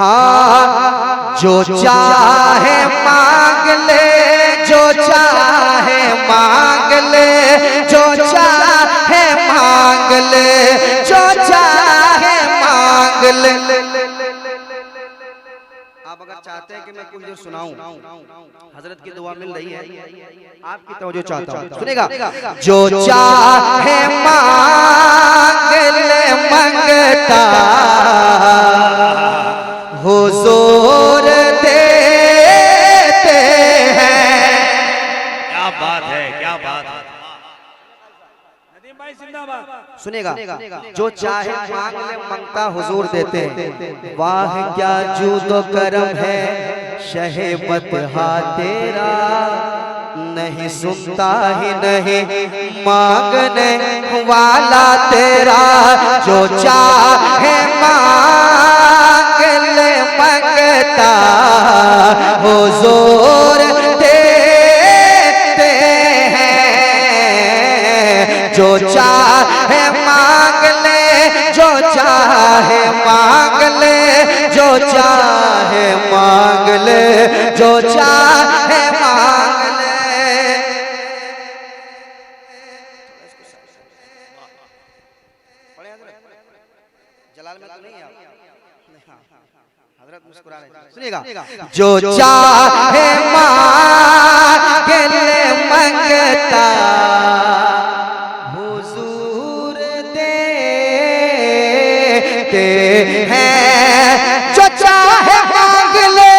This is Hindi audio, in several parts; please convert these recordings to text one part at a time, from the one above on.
हाँ जो चाहे मांग ले, जो चाहे मांग ले, जो चाहे मांग ले, जो चाहे मांग ले। आप अगर चाहते हैं कि मैं कुछ जो सुनाऊं, हजरत की दुआ मिल रही है, आपकी तवज्जो चाहता हूं, सुनेगा। जो चाहे मांग ले मंगता हुजूर देते हैं। क्या बात है, क्या बात है। नदीम भाई जिंदाबाद। सुनेगा, जो चाहे मांग ले मंगता हुजूर देते हैं। वाह क्या जूदो करम है शहेबत हा तेरा, नहीं सुनता ही नहीं मांगने वाला तेरा। जो चाहे मांग ले मंगता हुजूर देते हैं। जो चाहे मांग ले, जो चाहे मांग ले, जो चाहे मांग ले, जो चाहे मांग ले। जलाल में तो नहीं है हजरत मुस्कुरा रहे, सुनिएगा। जो चाहे मांग ले मंगता हुजूर देते हैं। जो चाहे मांग ले,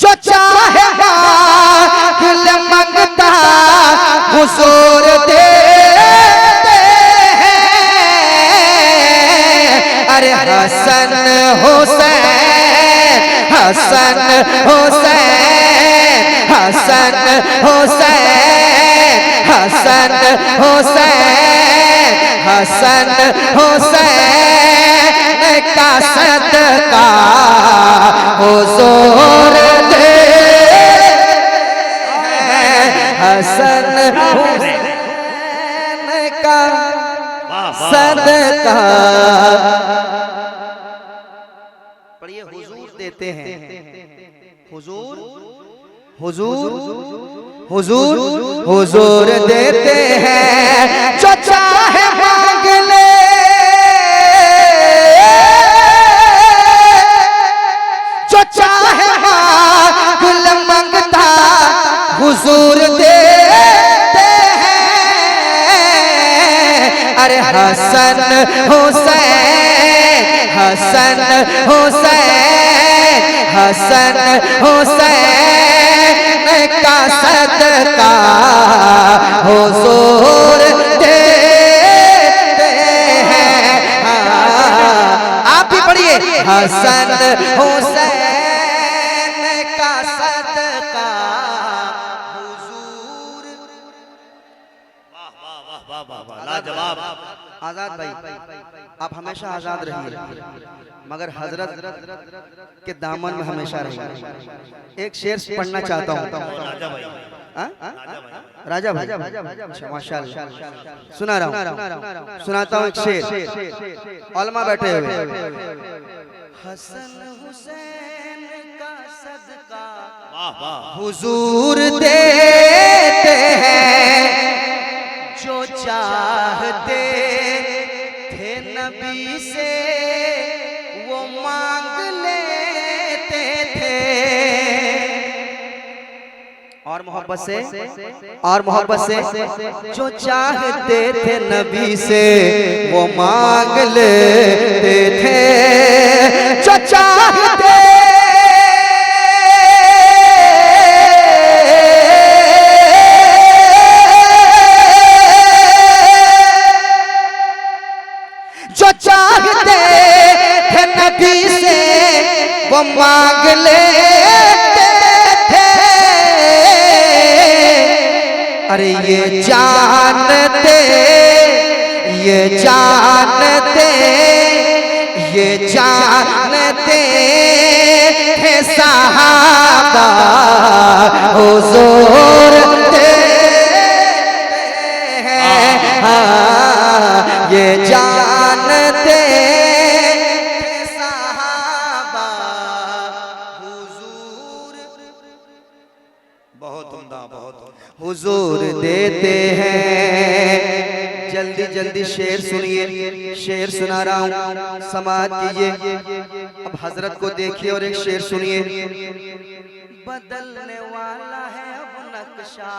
जो चाहे मांग ले मंगता हुजूर देते हैं। अरे हसन हुसैन, हसन हुसैन, हसन हुसैन, हसन हुसैन, हसन हुसैन का सदका हुजूर दे। हसन हुसैन का सदका पढ़िए हुजूर देते हैं। हुजूर हुजूर हुजूर हुजूर देते हैं। जो चाहे मांग ले, जो चाहे मांग ले मंगता हुजूर देते हैं। अरे हसन हुसैन, हसन हुसैन, हसन हुसैन का सदका हुजूर देते हैं। आप भी पढ़िए, हसन हुसैन का सदका हुजूर। वाह वाह वाह, लाजवाब। आजाद भाई, आप हमेशा आजाद रहिए, मगर हजरत के दामन में हमेशा रहिए। एक शेर पढ़ना चाहता हूँ। राजा भाई, अच्छा माशाल्लाह, सुना रहा हूँ, सुनाता हूँ एक शेर। उलमा बैठे हुए। हसन हुसैन का सदका हुजूर देते हैं। जो चाहते थे नबी से वो मांग लेते थे। और मोहब्बत से, और मोहब्बत से, जो चाहते थे नबी से वो मांग लेते थे। जो चाहते नबी से वो मांग लेते थे। अरे ये जानते, ये जानते, ये जानते थे सहाबा हुजूर देते हाँ ये जानते थे सहाबा हुजूर, बहुत उम्दा, बहुत उम्दा। हुजूर देते हैं। जल्दी जल्दी शेर सुनिए, शेर सुना रहा हूँ, समाअत कीजिए। अब हजरत को देखिए और एक शेर सुनिए। बदलने वाला है अब नक्शा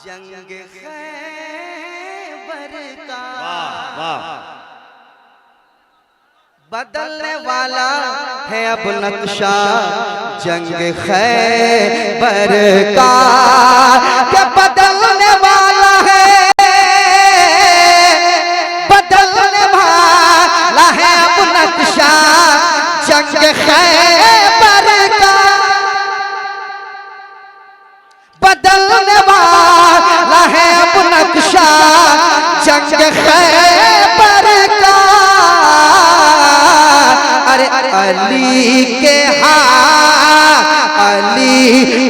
जंग खैबर का, वाह वाह, बदलने वाला है अब नक्शा जंग खैबर का, क्या बदलने वाला है, बदलने वाला है अब नक्शा जंग खैबर का, बदलने वाला है अब नक्शा जंग खैबर का। अरे अली के हाथ, अली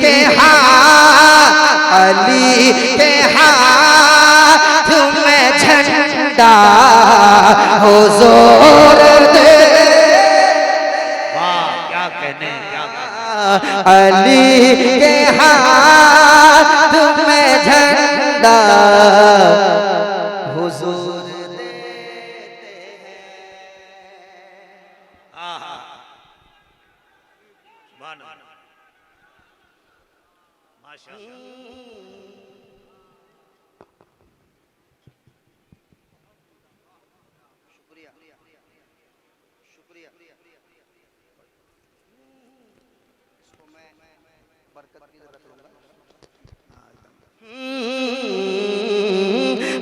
के हाथ, अली के हाथ में झंडा हुजूर दे, वाह क्या कहने, क्या कहने। अली के हाथ में झंडा हुजूर देते हैं। आहा, सुभान अल्लाह, माशाअल्लाह। शुक्रिया शुक्रिया, इसको मैं बरकत की जरूरत लूंगा।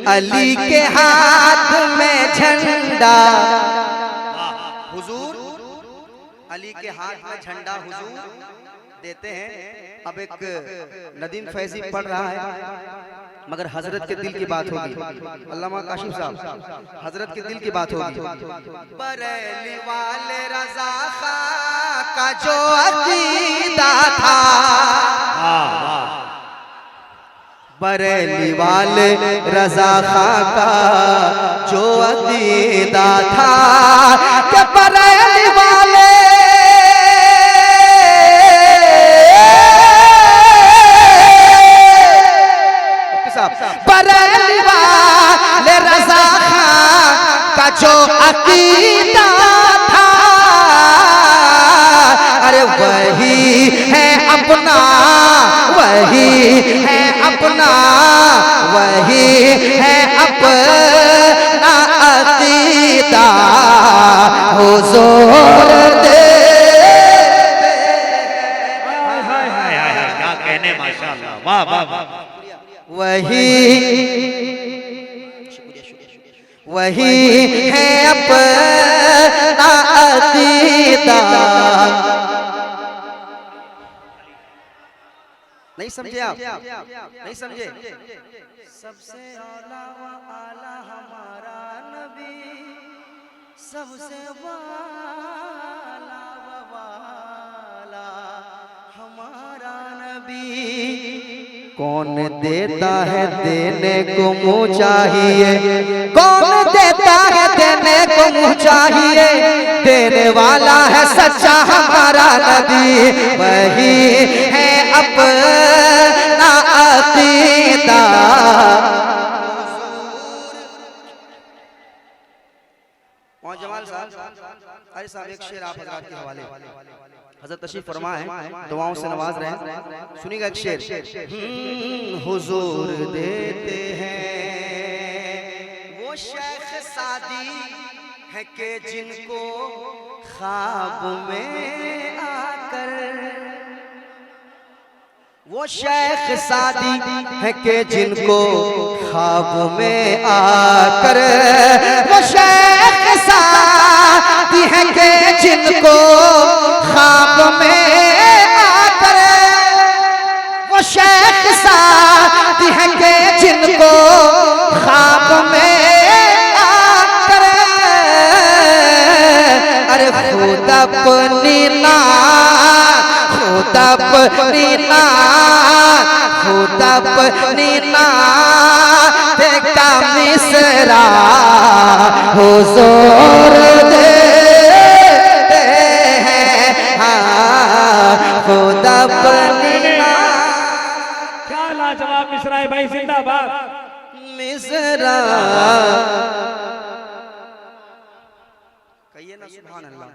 अली के हाथ में झंडा हुजूर, अली के हाथ में झंडा हुजूर देते हैं। अब एक नदीम फैजी पढ़ रहा है मगर हजरत के दिल की बात होगी, अल्लामा काशिफ साहब, हजरत के दिल की बात होगी। बरेली वाले रजा खां का जो अकीदा था, वाह वाह, बरेली वाले रजा खां का जो अकीदा था, कि बरेली वाले बरेली वाले रजा खां का जो अकीदा था, अरे वही है अपना, वही है अपना, वही है अपना अकीदा हुजूर दे। हाय हाय हाय हाय, क्या कहने, माशाअल्लाह, वाह वाह वाह। वही है अपना अकीदा। नहीं समझे आप, नहीं समझे। सबसे आला व आला हमारा नबी, सबसे वाला व वाला हमारा नबी। कौन देता है देने को मुँह चाहिए, कौन देता है देने को मुँह चाहिए, देने वाला है सच्चा हमारा नबी, वही है अपना अकीदा। जमाल साहब, अरे साहब एक शेर आप हजरत के हवाले, हजरत तशरीफ फरमा है, दुआओं से नवाज रहे हैं। सुनिएगा एक शेर। हुजूर देते हैं वो शेख सादी है के जिनको ख्वाब में आकर, वो शेख सादी है के जिनको ख्वाब में आकर, वो शेख सादी है के जिनको ख्वाब में आकर, वो शेख सादी है के जिनको ख्वाब में आकर, अरे खुद अपनी ना, खुद अपनी ना, खुद अपनी ना देखा मिसरा हुजूर देते हैं हाँ खुदा अपनी क्या लाजवाब मिसरा है भाई, जिंदाबाद। मिसरा कहिए ना सुभान अल्लाह।